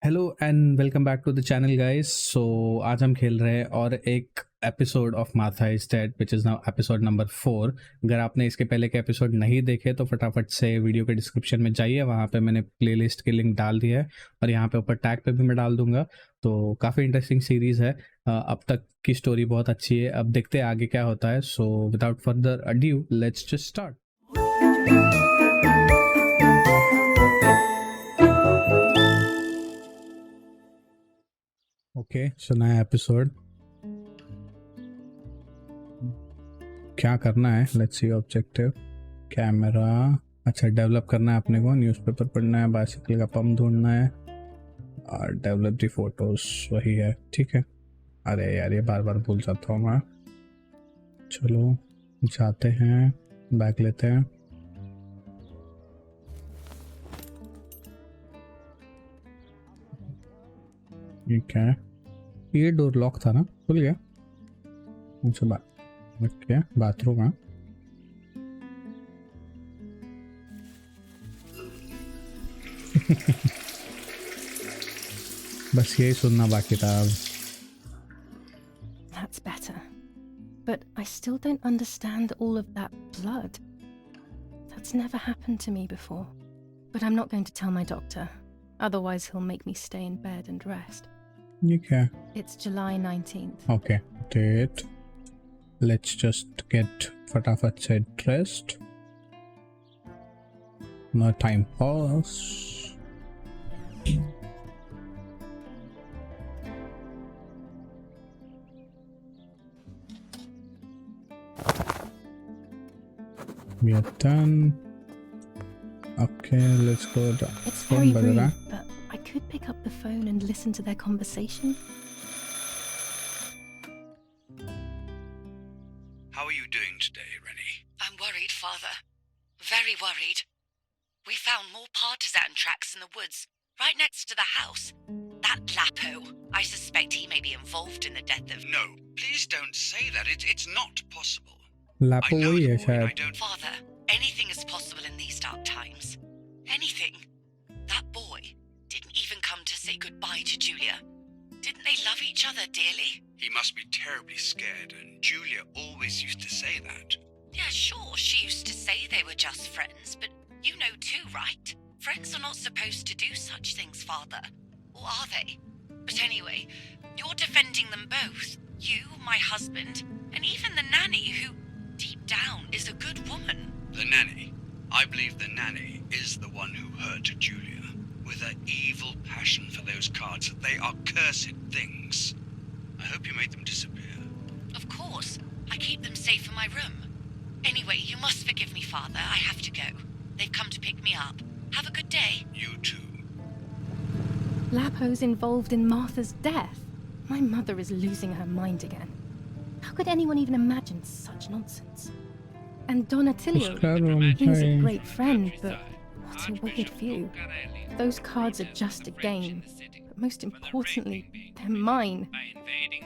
Hello and welcome back to the channel guys. So आज हम खेल रहे हैं और एक episode of Martha is dead which is now episode number 4। अगर आपने इसके पहले के एपिसोड नहीं देखे तो फटाफट से वीडियो के डिस्क्रिप्शन में जाइए, वहाँ पे मैंने प्लेलिस्ट की लिंक डाल दी है और यहाँ पे ऊपर टैग पे भी मैं डाल दूंगा। तो काफ़ी इंटरेस्टिंग सीरीज़ है। अब तक की स्टोरी बहुत अच्छी है, अब देखते हैं आगे क्या होता है। So without further adieu let's just start. Okay, so नया एपिसोड क्या करना है, लेट्स सी ऑब्जेक्टिव। कैमरा, अच्छा डेवलप करना है अपने को, न्यूज़पेपर पढ़ना है, बाइसिकल का पंप ढूंढना है और डेवलप दी फोटोज, वही है। ठीक है। अरे यार ये बार बार भूल जाता हूँ मैं। चलो जाते हैं, बैग लेते हैं। ये क्या है? ये डोर लॉक था ना, खुल गया। अच्छा ओके, बाथरूम है। बस यही सुनना बाकी था अब। That's better. But I still don't understand all of that blood. That's never happened to me before. But I'm not going to tell my doctor. Otherwise he'll make me stay in bed and rest. ये क्या है? It's July 19th. Okay, date. Let's just get फटाफट से dressed. No time pause. We are done. Okay, let's go down. It's very rude, but I could pick up the phone and listen to their conversation. How are you doing today, Rennie? I'm worried, Father. Very worried. We found more partisan tracks in the woods, right next to the house. That Lapo, I suspect he may be involved in the death of... No, please don't say that. It's not possible. लापो वही है शायद। Father, anything is possible in these dark times. Anything. That boy didn't even come to say goodbye to Julia. Didn't they love each other dearly? He must be terribly scared, and Julia always used to say that. Yeah, sure, she used to say they were just friends, but you know too, right? Friends are not supposed to do such things, Father. Or are they? But anyway, you're defending them both. You, my husband, and even the nanny who, deep down, is a good woman. The nanny. I believe the nanny is the one who hurt Julia. With her evil passion for those cards, they are cursed things. I hope you made them disappear. Of course. I keep them safe in my room. Anyway, you must forgive me, Father. I have to go. They've come to pick me up. Have a good day. You too. Lapo's involved in Martha's death. My mother is losing her mind again. How could anyone even imagine such nonsense? And Don Attilio, he's a great friend, but what a weird view. Those cards are just a game, but most importantly, they're mine.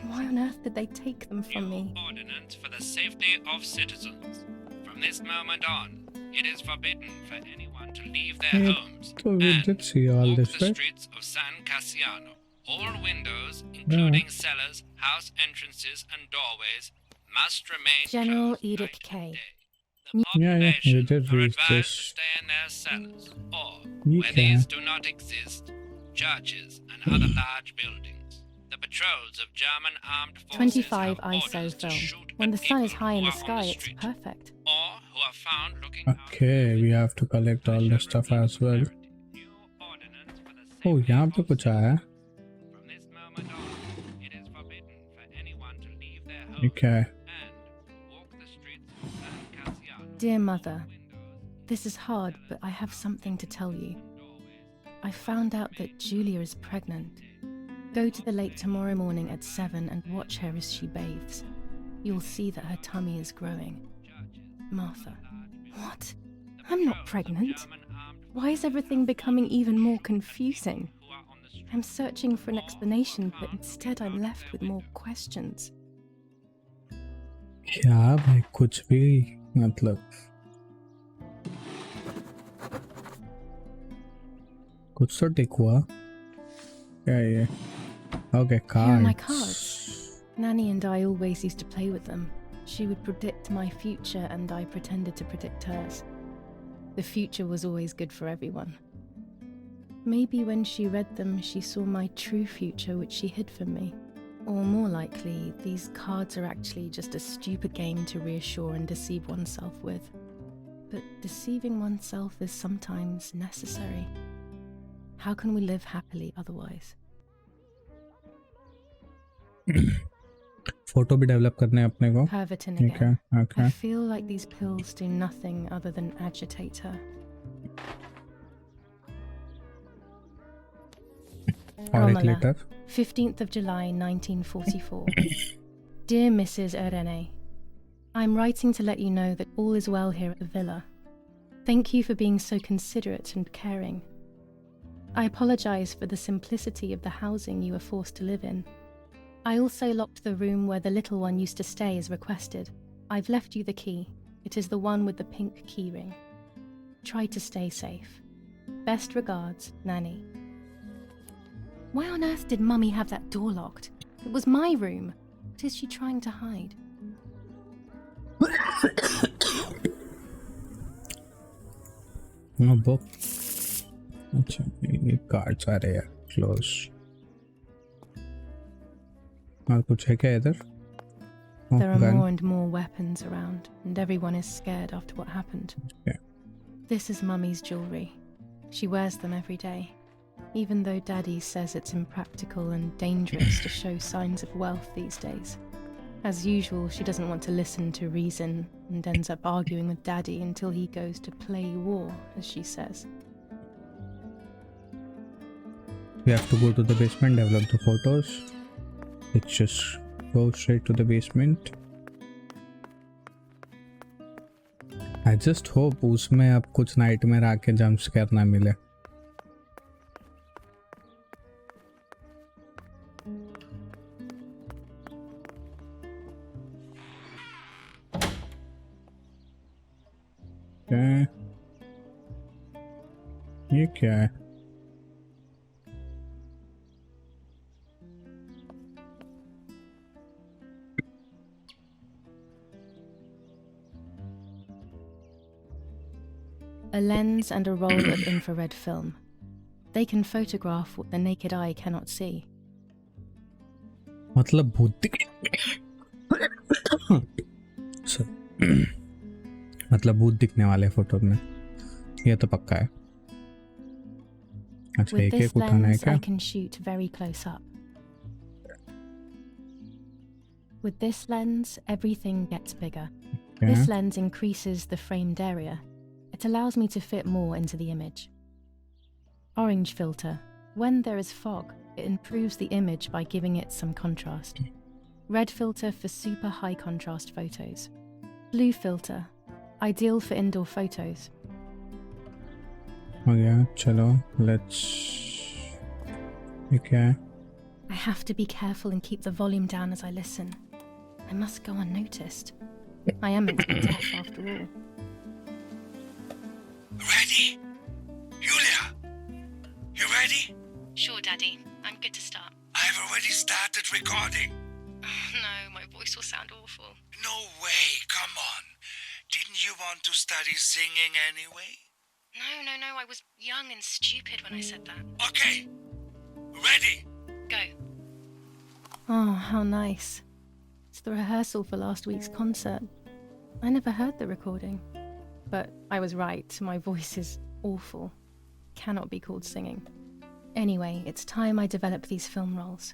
Why on earth did they take them from me? Ordinance for the safety of citizens. From this moment on, it is forbidden for anyone to leave their homes So we did see all walk this, the right? streets of San Cassiano. All windows, including cellars, house entrances, and doorways, must remain General closed Edict night K. and day. The Yeah, you population did are read advised this. to stay in their cellars, or, You where can. these do not exist, churches and other large buildings. The patrols of German armed forces 25 have ISO orders to film. shoot When at the sun is people high in who the are on sky, the it's street, perfect. or who are found looking out Okay, we have to collect all the stuff as well. New ordinance for the Oh, safety यहाँ of पे कुछ आया है। From this moment on, it is forbidden for anyone to leave their ये homes क्या है? and walk the streets of San Cassiano. Dear Mother, this is hard, but I have something to tell you. I found out that Julia is pregnant. Go to the lake tomorrow morning at 7 and watch her as she bathes. You'll see that her tummy is growing. Martha. What? I'm not pregnant. Why is everything becoming even more confusing? I'm searching for an explanation, but instead I'm left with more questions. क्या भाई, कुछ भी मतलब कुछ तो टिक हुआ। क्या ये? Okay, Here are my cards. cards. Nanny and I always used to play with them. She would predict my future and I pretended to predict hers. The future was always good for everyone. Maybe when she read them, she saw my true future, which she hid from me. Or more likely, these cards are actually just a stupid game to reassure and deceive oneself with. But deceiving oneself is sometimes necessary. How can we live happily otherwise? Photo भी develop करने हैं अपने को. Perverting Okay, again. okay. I feel like these pills do nothing other than agitate her. और एक Romola, letter. 15th of July 1944. Dear Mrs. Irene, I'm writing to let you know that all is well here at the villa. Thank you for being so considerate and caring. I apologise for the simplicity of the housing you were forced to live in. I also locked the room where the little one used to stay as requested. I've left you the key. It is the one with the pink keyring. Try to stay safe. Best regards, Nanny. Why on earth did Mummy have that door locked? It was my room. What is she trying to hide? No book. अच्छा ये cards आ रहे हैं close. और कुछ है क्या इधर? There are more and more weapons around, and everyone is scared after what happened. Okay. This is Mummy's jewellery. She wears them every day, even though Daddy says it's impractical and dangerous to show signs of wealth these days. As usual, she doesn't want to listen to reason and ends up arguing with Daddy until he goes to play war, as she says. We have to go to the basement, develop the photos. Let's just go straight to the basement. I just hope उसमें अब कुछ night में आके jump scare ना मिले. Okay. ये क्या है? A lens and a roll of infrared film. They can photograph what the naked eye cannot see. मतलब भूत मतलब भूत दिखने वाले फोटो में. ये तो पक्का है. अच्छा With एक this एक उठाना है lens, क्या? I can shoot very close up. With this lens, everything gets bigger. Okay. This lens increases the framed area. It allows me to fit more into the image. Orange filter. When there is fog, it improves the image by giving it some contrast. Red filter for super high contrast photos. Blue filter. Ideal for indoor photos. हो गया. चलो let's. ये क्या है? I have to be careful and keep the volume down as I listen. I must go unnoticed. I am meant to be deaf after all. Ready? Julia? You ready? Sure, Daddy. I'm good to start. I've already started recording. No, my voice will sound awful. No way, come on. Didn't you want to study singing anyway? No, I was young and stupid when I said that. Okay. Ready? Go. Oh, how nice. It's the rehearsal for last week's concert. I never heard the recording. But I was right, my voice is awful. Cannot be called singing. Anyway, it's time I develop these film rolls.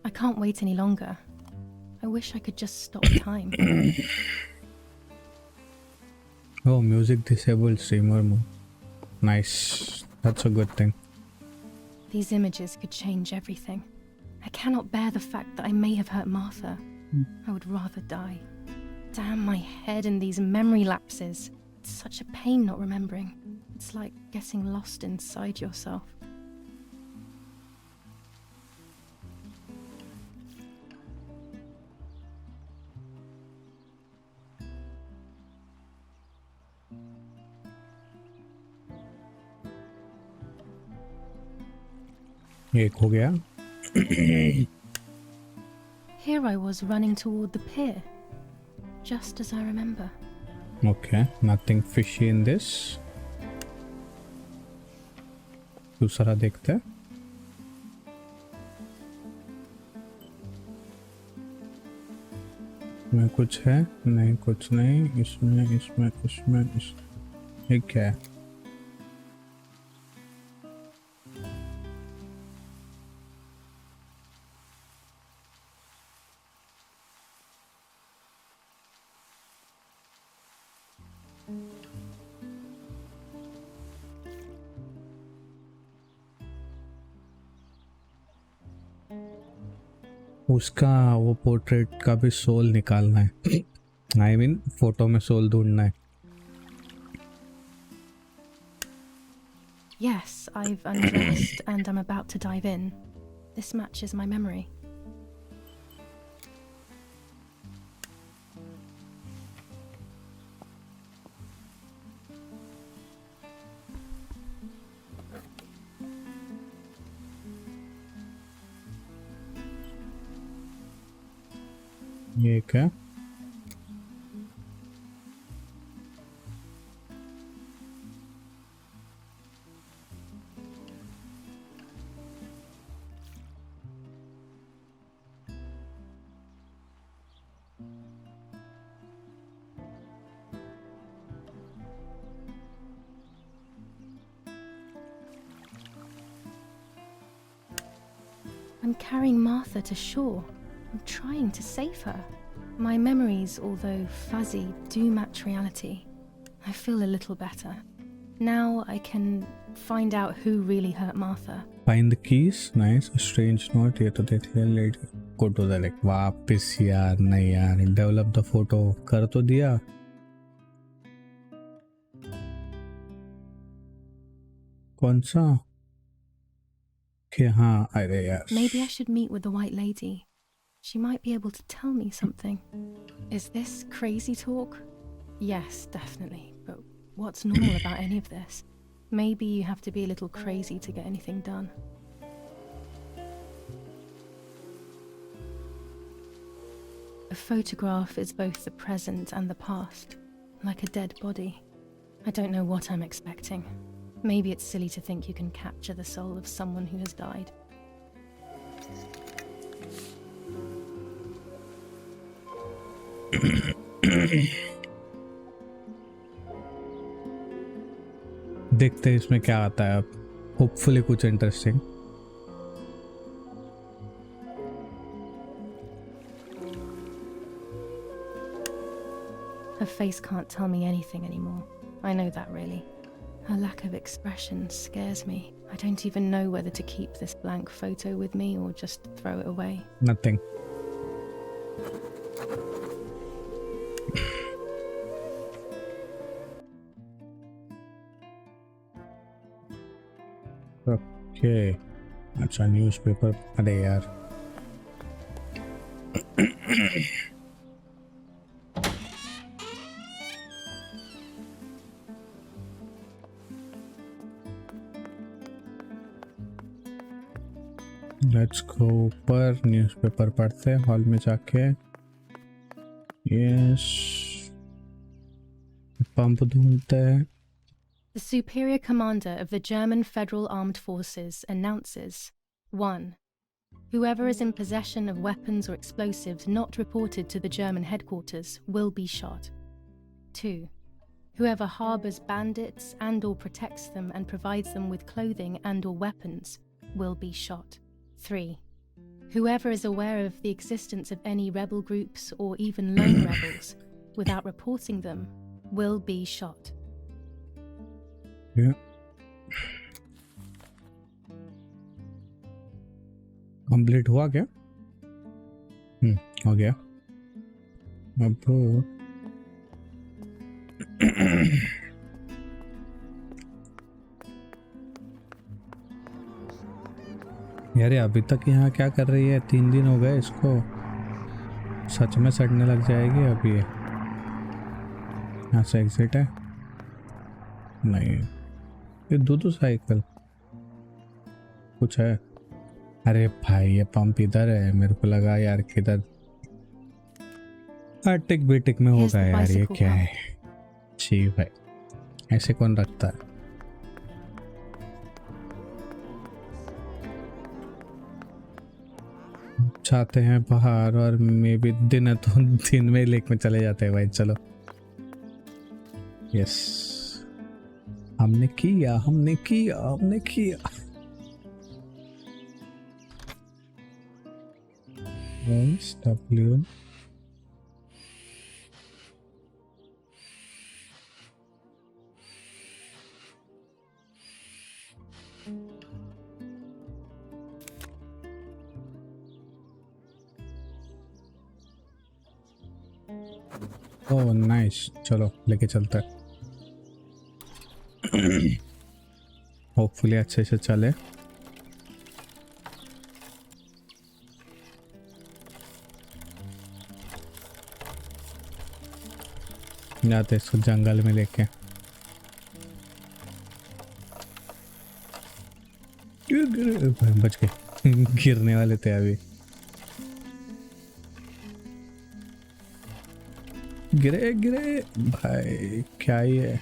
I can't wait any longer. I wish I could just stop time. Oh, music disabled streamer mode. Nice. That's a good thing. These images could change everything. I cannot bear the fact that I may have hurt Martha. I would rather die. Damn my head and these memory lapses. It's such a pain not remembering. It's like getting lost inside yourself. एक हो गया. Here I was running toward the pier, just as I remember. Okay, nothing fishy in this. दूसरा देखते हैं. इसमें कुछ है? नहीं, कुछ नहीं. इसमें ये क्या है? उसका वो पोर्ट्रेट का भी सोल निकालना है. आई मीन फोटो में सोल ढूंढना है. Yes, I've undressed and I'm about to dive in. This matches my memory. ये क्या? I'm carrying Martha to shore. I'm trying to save her. My memories, although fuzzy, do match reality. I feel a little better. Now I can find out who really hurt Martha. Find the keys. Nice. A strange note. ये तो देख लिया. Lady. Go to the like. वापिस यार. नहीं यार. Develop the photo. कर तो दिया. कौन सा? हाँ, अरे यार. Maybe I should meet with the white lady. She might be able to tell me something. Is this crazy talk? Yes, definitely. But what's normal about any of this? Maybe you have to be a little crazy to get anything done. A photograph is both the present and the past, like a dead body. I don't know what I'm expecting. Maybe it's silly to think you can capture the soul of someone who has died. देखते हैं इसमें क्या आता है अब. Hopefully कुछ interesting. Her face can't tell me anything anymore. I know that really. Her lack of expression scares me. I don't even know whether to keep this blank photo with me or just throw it away. Nothing. Okay. अच्छा newspaper. अरे यार. Let's go ऊपर. Newspaper पढ़ते हैं hall में जाके. Yes. Pump ढूंढते हैं. The Superior Commander of the German Federal Armed Forces announces 1. Whoever is in possession of weapons or explosives not reported to the German headquarters will be shot. 2. Whoever harbors bandits and or protects them and provides them with clothing and or weapons will be shot. 3. Whoever is aware of the existence of any rebel groups or even lone rebels without reporting them will be shot. Yeah. Complete हुआ क्या? हो गया. अब यार अभी तक यहाँ क्या कर रही है? 3 दिन हो गए इसको. सच में सड़ने लग जाएगी अभी. यहाँ से एग्जिट है? नहीं. ये दो साइकिल कुछ है. अरे भाई ये पंप इधर है, मेरे को लगा यार किधर टिक बिटिक में Here's होगा the यार। ये bicycle क्या pump. है? छी भाई, ऐसे कौन रखता है? जाते हैं बाहर और मे भी दिन है तो दिन में लेक में चले जाते हैं भाई। चलो यस, हमने किया हमने किया हमने किया। W ओह नाइस, चलो लेके चलते हैं। होपफुली अच्छे से चले। जाते इसको जंगल में लेके। बच गए गिरने वाले थे अभी। गिरे गिरे भाई, क्या ही है।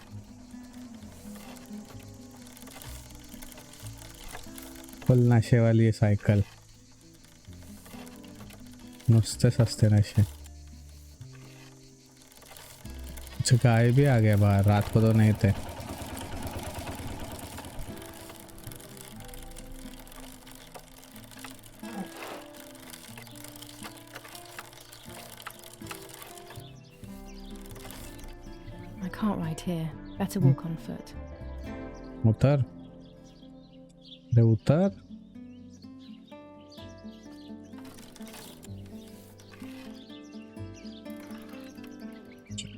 फुल नशे वाली है साइकिल, नुस्ते सस्ते नशे। अच्छा गाय भी आ गया बाहर, रात को तो नहीं थे। I can't ride here. Better walk on foot. उतर, अरे उतर।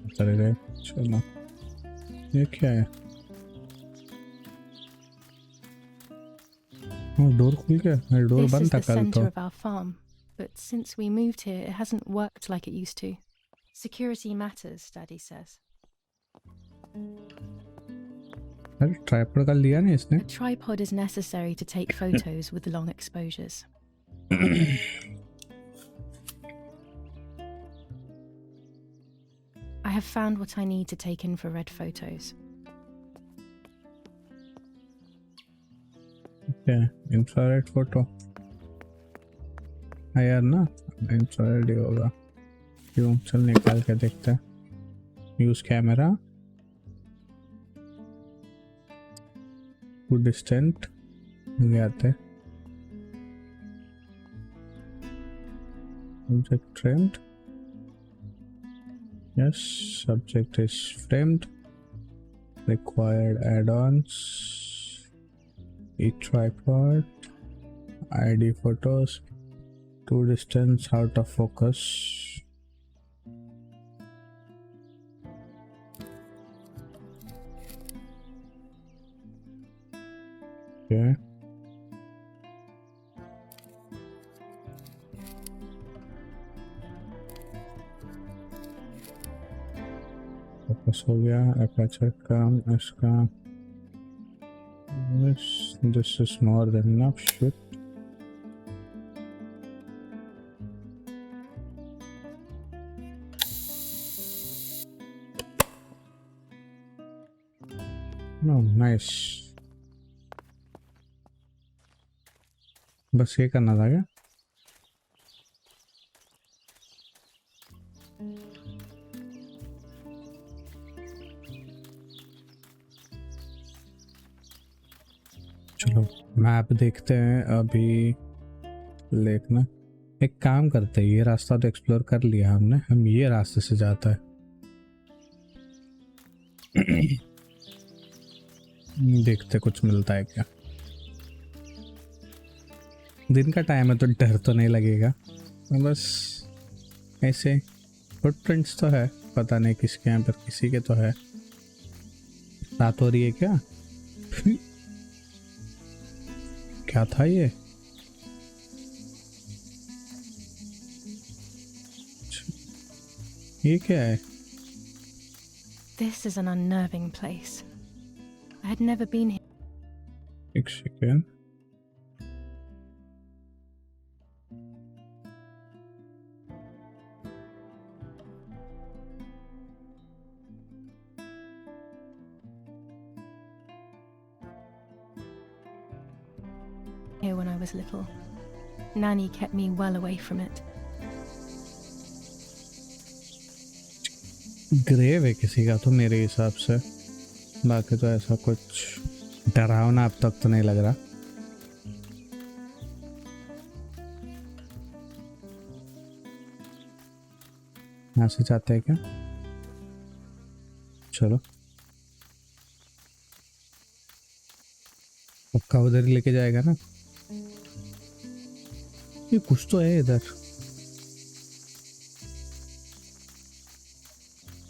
उतर गए, चलो। ये क्या है? डोर खुल गया, डोर This बंद is था the कल center तो। of our farm, but since we moved here, it hasn't worked like it used to. Security matters, Daddy says. अरे ट्राइपॉड का लिया नहीं इसने। A tripod is necessary to take photos with long exposures. I have found what I need to take infrared photos. क्या infrared photo? हाँ यार ना, infrared ही होगा। क्यों, चल निकाल के देखते हैं। यूज कैमरा टू डिस्टेंट आते। Subject framed. Yes, subject is framed. Required add-ons. A tripod. ID photos. To distance out of focus. Okay. Focus हो गया। अपर्चर कम, इसका this is more than enough. Shit. No, nice. बस ये करना था क्या? चलो मैप देखते हैं अभी। लेखना एक काम करते हैं, ये रास्ता तो एक्सप्लोर कर लिया हमने, हम ये रास्ते से जाता है। देखते कुछ मिलता है क्या। दिन का टाइम है तो डर तो नहीं लगेगा, बस ऐसे फुटप्रिंट्स तो है, पता नहीं किसके हैं पर किसी के तो है। रात हो रही है क्या? क्या था ये? ये क्या है? This is an unnerving place. I had never been here. एक second, here when I was little. Nanny kept me well away from it. Grave है किसी का तो मेरे हिसाब से, बाकी तो ऐसा कुछ डरावना अब तक तो नहीं लग रहा। यहाँ से जाते हैं क्या? चलो पक्का उधर ही लेके जाएगा ना। ये कुछ तो है इधर।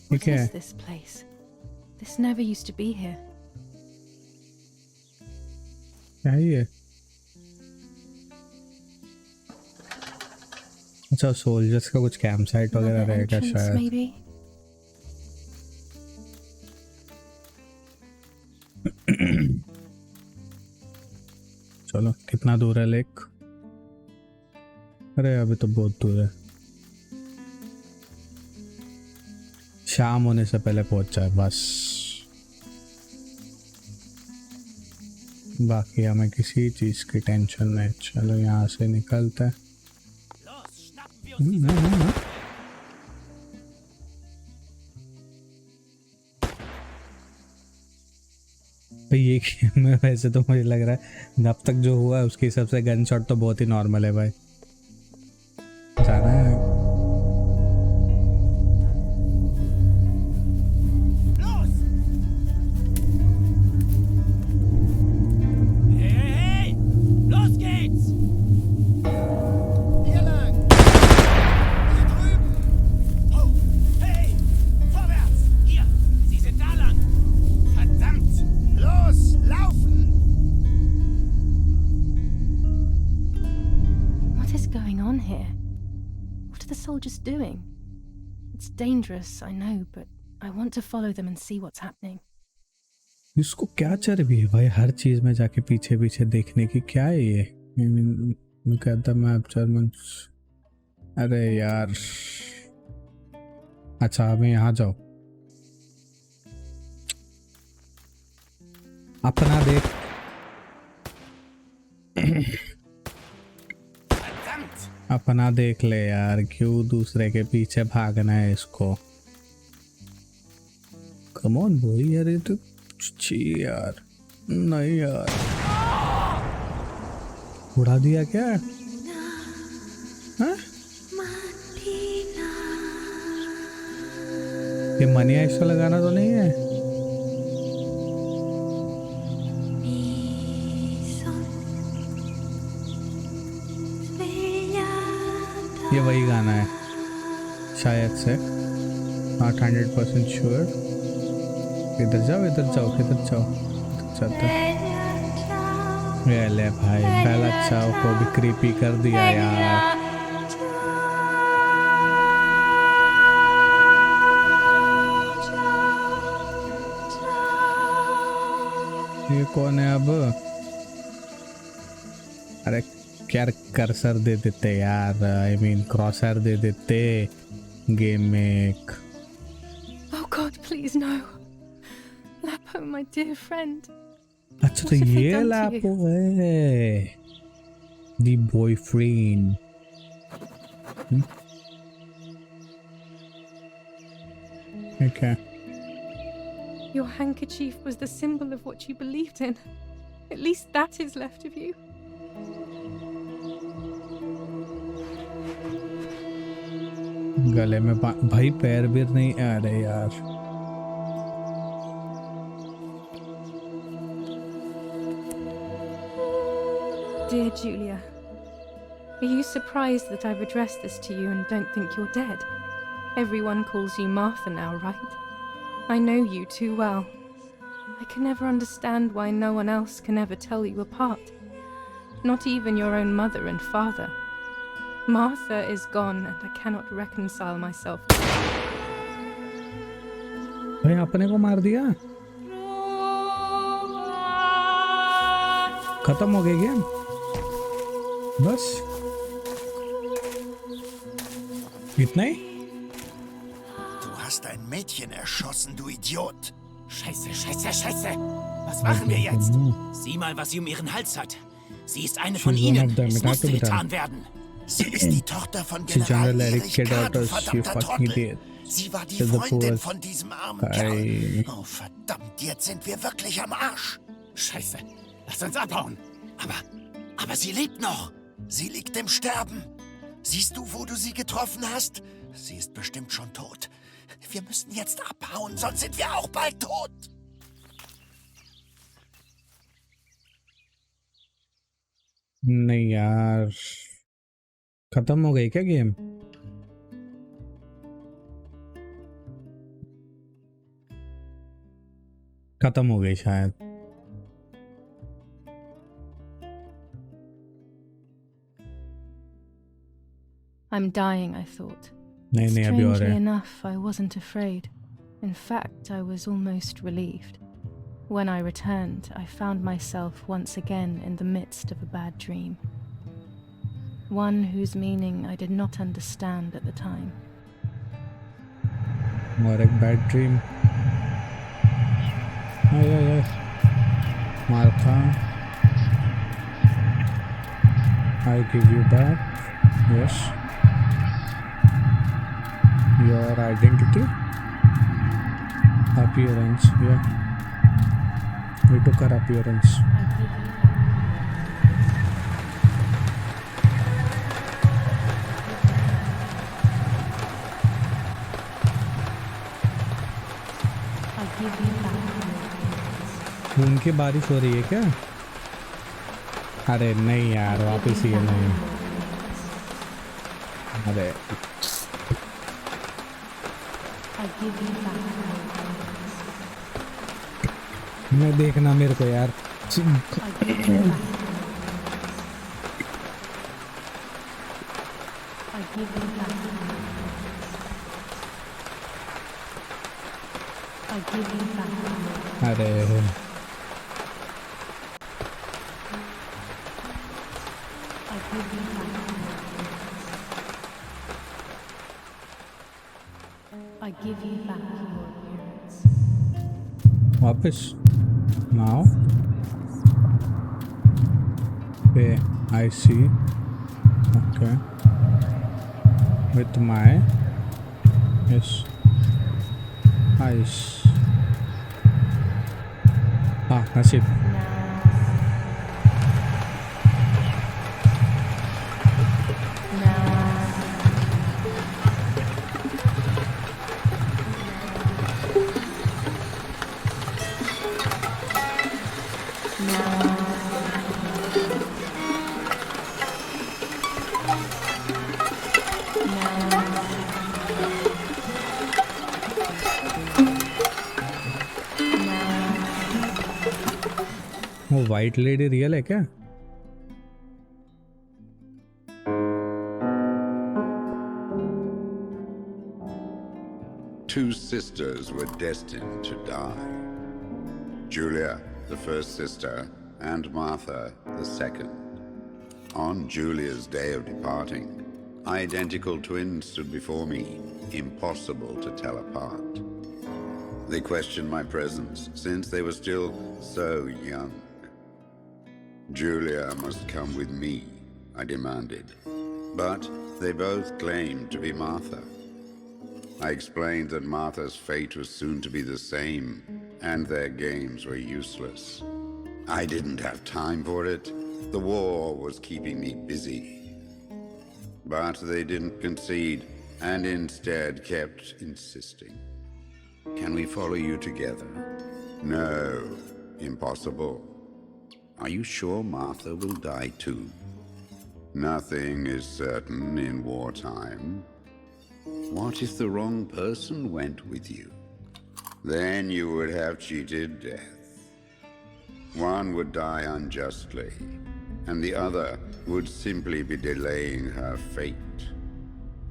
What is this place? This never used to be here. क्या है ये? अच्छा सोल्जर्स का कुछ कैंप साइट वगैरह Another रहेगा entrance, शायद। maybe? चलो कितना दूर है लेक? अरे अभी तो बहुत दूर है, शाम होने से पहले पहुंच जाए बस। बाकी हमें किसी चीज की टेंशन नहीं। चलो यहाँ से निकलते हैं। भाई ये गेम में वैसे तो मुझे लग रहा है अब तक जो हुआ है उसके हिसाब से गन शॉट तो बहुत ही नॉर्मल है भाई। जाना है। Just doing? It's dangerous, I know, but I want to follow them and see what's happening. इसको क्या चर्बी है भाई हर चीज में जाके पीछे पीछे देखने की? क्या है ये? मैं कहता मैं जर्मन। अरे यार अच्छा हमें यहाँ जाओ। अपना देख। अपना देख ले यार, क्यों दूसरे के पीछे भागना है इसको? कम ऑन बॉय यार, ये तो यार नहीं यार। उड़ा दिया क्या? हाँ? ये मनी आइस लगाना तो नहीं है? ये वही गाना है शायद से, नॉट 100% श्योर। इधर जाओ इधर जाओ इधर जाओ, ये ले भाई पहला चाव को भी क्रीपी कर दिया यार। ये कौन है अब? अरे क्या कर्सर दे देते यार, आई मीन क्रॉसर दे देते गेम में एक। Oh God, please no. Lapo, my dear friend. अच्छा तो ये लापो है, the boyfriend। Okay. Your handkerchief was the symbol of what you believed in. At least that is left of you. गले में भाई पैर भी नहीं आ रहे यार। Dear Julia, are you surprised that I've addressed this to you and don't think you're dead? Everyone calls you Martha now, right? I know you too well. I can never understand why no one else can ever tell you apart. Not even your own mother and father. Martha is gone and I cannot reconcile myself. भाई अपने को मार दिया, खत्म हो गया game बस इतना ही। Du hast ein Mädchen erschossen, du Idiot. Scheiße, scheiße, scheiße. Was machen wir jetzt? Sieh mal, was sie um ihren Hals hat. Sie ist eine She's von one ihnen. of them. Es It had musste to be done. getan werden. Sie ist die Tochter von She General General Erich Eric K. du Daughters, you verdammter fucking Trottel. idiot. Sie war die She's the Freundin poorest von diesem armen guy. Kerl. Oh, verdammt, jetzt sind wir wirklich am Arsch. Scheiße. Lass uns abhauen. Aber sie lebt noch. Sie liegt im Sterben. Siehst du, wo du sie getroffen hast? Sie ist bestimmt schon tot. Wir müssen jetzt abhauen, sonst sind wir auch bald tot. नहीं यार, खत्म हो गई क्या game? खत्म हो गई शायद. I'm dying, I thought. नहीं नहीं अभी और Strangely है. enough, I wasn't afraid. In fact, I was almost relieved. When I returned, I found myself once again in the midst of a bad dream. One whose meaning I did not understand at the time. और एक bad dream. yes. Martha, I give you back. Yes. Your identity, appearance. Yeah. We took her appearance. खून की बारिश हो रही है क्या? अरे नहीं यार, वापस ही है. नहीं अरे मैं देखना मेरे को यार. अरे I give you back your appearance. वापस now. Okay, I see. Okay, with my eyes. Nasiब. वो वाइट लेडी रियल है क्या? Two sisters were destined to die. Julia, the first sister, and Martha, the second. On Julia's day of departing, identical twins stood before me, impossible to tell apart. They questioned my presence, since they were still so young. Julia must come with me, I demanded. But they both claimed to be Martha. I explained that Martha's fate was soon to be the same, and their games were useless. I didn't have time for it. The war was keeping me busy. But they didn't concede, and instead kept insisting. Can we follow you together? No, impossible. Are you sure Martha will die too? Nothing is certain in wartime. What if the wrong person went with you? Then you would have cheated death. One would die unjustly, and the other would simply be delaying her fate.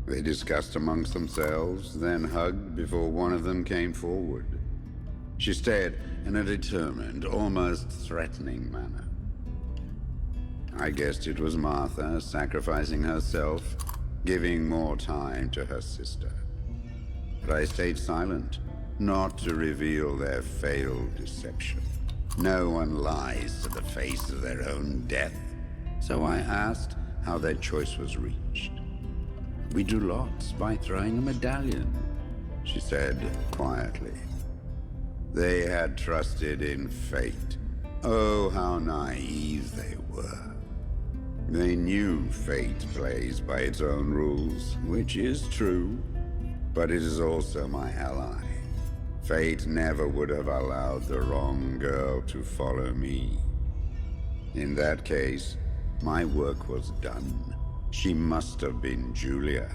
They discussed amongst themselves, then hugged before one of them came forward. She stared in a determined, almost threatening manner. I guessed it was Martha sacrificing herself, giving more time to her sister. But I stayed silent, not to reveal their failed deception. No one lies to the face of their own death. So I asked how their choice was reached. We do lots by throwing a medallion, she said quietly. They had trusted in fate. Oh, how naive they were. They knew fate plays by its own rules, which is true, but it is also my ally. Fate never would have allowed the wrong girl to follow me. In that case, my work was done. She must have been Julia.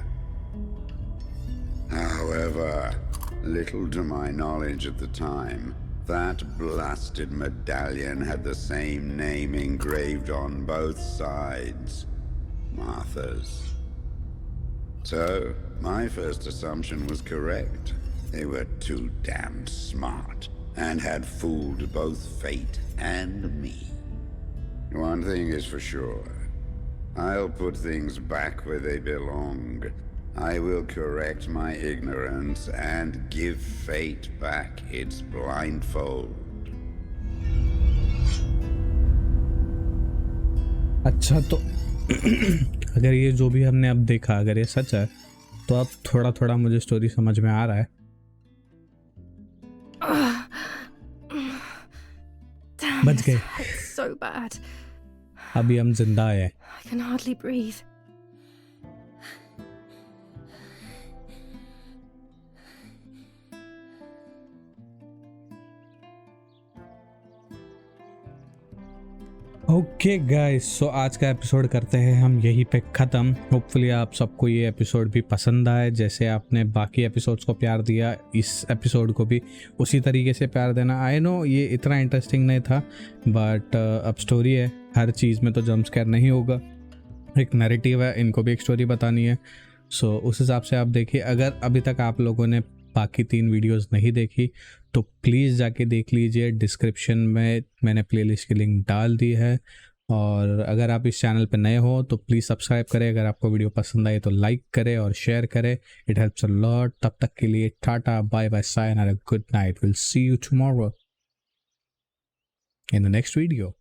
However, little to my knowledge at the time, that blasted medallion had the same name engraved on both sides. Martha's. So, my first assumption was correct. They were too damn smart, and had fooled both fate and me. One thing is for sure. I'll put things back where they belong. I will correct my ignorance and give fate back its blindfold. अच्छा तो अगर ये जो भी हमने अब देखा अगर ये सच है तो अब थोड़ा थोड़ा मुझे स्टोरी समझ में आ रहा है. बच गए. It's so bad. अभी हम जिंदा हैं. I can hardly breathe. Okay guys, so आज का एपिसोड करते हैं हम यहीं पे ख़त्म. होपफुली आप सबको ये एपिसोड भी पसंद आए. जैसे आपने बाकी एपिसोड्स को प्यार दिया, इस एपिसोड को भी उसी तरीके से प्यार देना. आई नो ये इतना इंटरेस्टिंग नहीं था, बट अब स्टोरी है. हर चीज़ में तो जंप स्केयर नहीं होगा. एक नैरेटिव है, इनको भी एक स्टोरी बतानी है. सो उस हिसाब से आप देखिए. अगर अभी तक आप लोगों ने बाकी 3 वीडियोस नहीं देखी तो प्लीज़ जाके देख लीजिए. डिस्क्रिप्शन में मैंने प्लेलिस्ट की लिंक डाल दी है. और अगर आप इस चैनल पर नए हो तो प्लीज़ सब्सक्राइब करें. अगर आपको वीडियो पसंद आए तो लाइक करें और शेयर करें. It helps a lot. तब तक के लिए tata, bye bye, sayonara, good night. Will see you tomorrow in the next video.